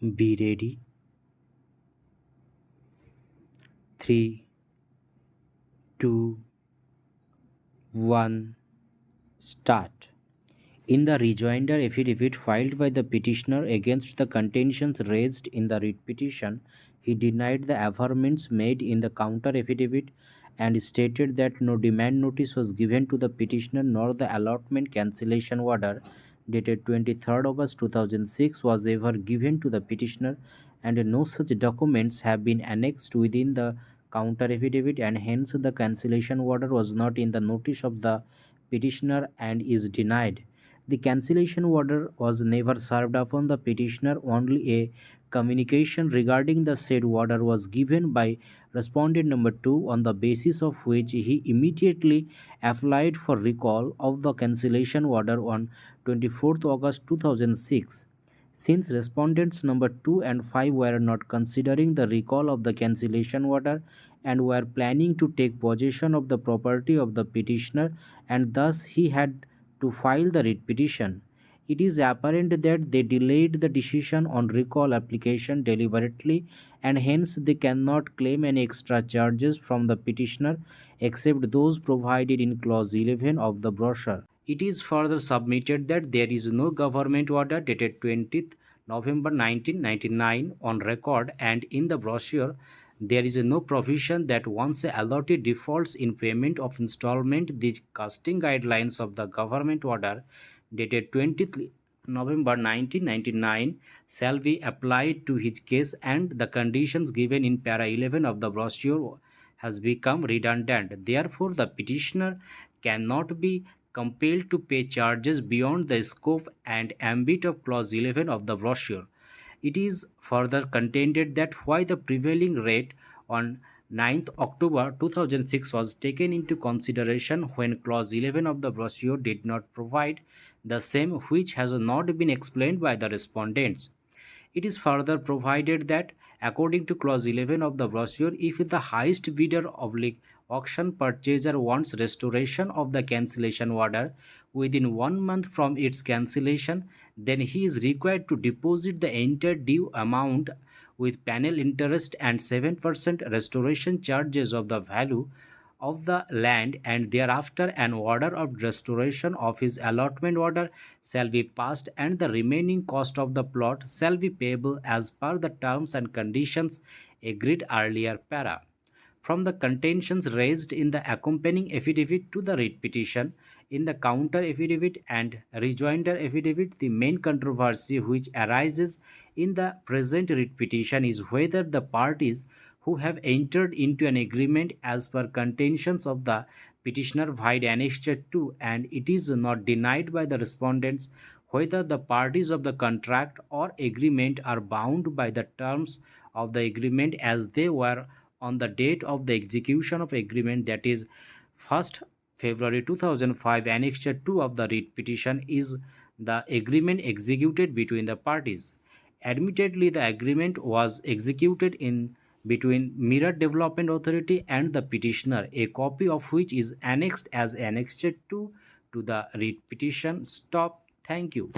Be ready. 3, 2, 1, start. In the rejoinder affidavit filed by the petitioner against the contentions raised in the writ petition, he denied the affirmance made in the counter affidavit and stated that no demand notice was given to the petitioner nor the allotment cancellation order dated 23rd August 2006 was ever given to the petitioner, and no such documents have been annexed within the counter affidavit, and hence the cancellation order was not in the notice of the petitioner and is denied. The cancellation order was never served upon the petitioner. Only a communication regarding the said order was given by respondent number 2, on the basis of which he immediately applied for recall of the cancellation order on 24th August 2006. Since respondents number 2 and 5 were not considering the recall of the cancellation order and were planning to take possession of the property of the petitioner, and thus he had to file the writ petition, it is apparent that they delayed the decision on recall application deliberately, and hence they cannot claim any extra charges from the petitioner except those provided in clause 11 of the brochure. It is further submitted that there is no government order dated 20th November 1999 on record, and in the brochure there is no provision that once a allotee defaults in payment of installment, the casting guidelines of the government order dated 20th November 1999 shall be applied to his case, and the conditions given in para 11 of the brochure has become redundant. Therefore, the petitioner cannot be compelled to pay charges beyond the scope and ambit of clause 11 of the brochure. It is further contended that why the prevailing rate on 9th October 2006 was taken into consideration when clause 11 of the brochure did not provide the same, which has not been explained by the respondents. It is further provided that, according to clause 11 of the brochure, if the highest bidder oblique auction purchaser wants restoration of the cancellation order within 1 month from its cancellation, then he is required to deposit the entire due amount with panel interest and 7% restoration charges of the value of the land, and thereafter an order of restoration of his allotment order shall be passed, and the remaining cost of the plot shall be payable as per the terms and conditions agreed earlier para. From the contentions raised in the accompanying affidavit to the writ petition, in the counter affidavit and rejoinder affidavit, the main controversy which arises in the present writ petition is whether the parties who have entered into an agreement as per contentions of the petitioner vide annexure 2, and it is not denied by the respondents whether the parties of the contract or agreement are bound by the terms of the agreement as they were on the date of the execution of agreement, that is 1st February 2005. Annexure 2 of the writ petition is the agreement executed between the parties. Admittedly, the agreement was executed in between Mirror Development Authority and the petitioner, a copy of which is annexed as Annexure 2 to the writ petition. Stop. Thank you.